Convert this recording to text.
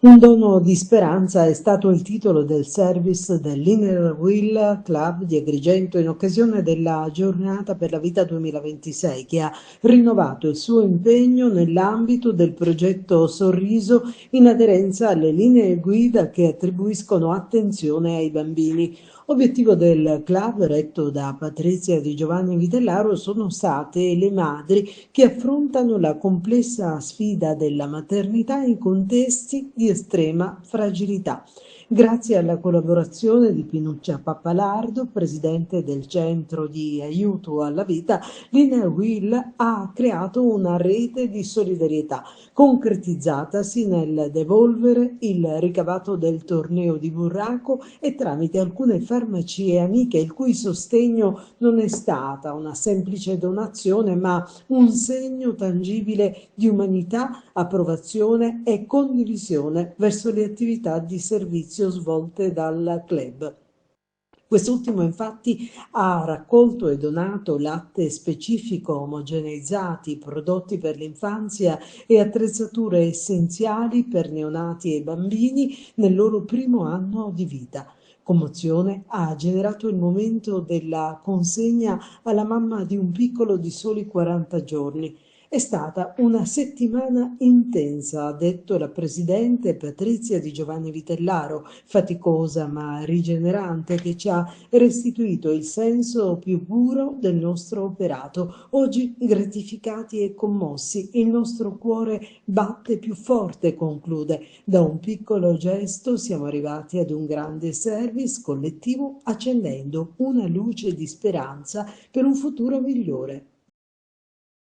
Un dono di speranza è stato il titolo del service dell'Inner Wheel Club di Agrigento in occasione della Giornata per la Vita 2026, che ha rinnovato il suo impegno nell'ambito del progetto Sorriso in aderenza alle linee guida che attribuiscono attenzione ai bambini. Obiettivo del club, retto da Patrizia Di Giovanni Vitellaro, sono state le madri che affrontano la complessa sfida della maternità in contesti di estrema fragilità. Grazie alla collaborazione di Pinuccia Pappalardo, presidente del Centro di Aiuto alla Vita, Linea Will ha creato una rete di solidarietà, concretizzatasi nel devolvere il ricavato del torneo di burraco e tramite alcune farmacie amiche, il cui sostegno non è stata una semplice donazione, ma un segno tangibile di umanità, approvazione e condivisione verso le attività di servizio svolte dal club. Quest'ultimo infatti ha raccolto e donato latte specifico, omogeneizzati, prodotti per l'infanzia e attrezzature essenziali per neonati e bambini nel loro primo anno di vita. Commozione ha generato il momento della consegna alla mamma di un piccolo di soli 40 giorni. È stata una settimana intensa, ha detto la presidente Patrizia Di Giovanni Vitellaro, faticosa ma rigenerante, che ci ha restituito il senso più puro del nostro operato. Oggi, gratificati e commossi, il nostro cuore batte più forte, conclude. Da un piccolo gesto siamo arrivati ad un grande service collettivo, accendendo una luce di speranza per un futuro migliore.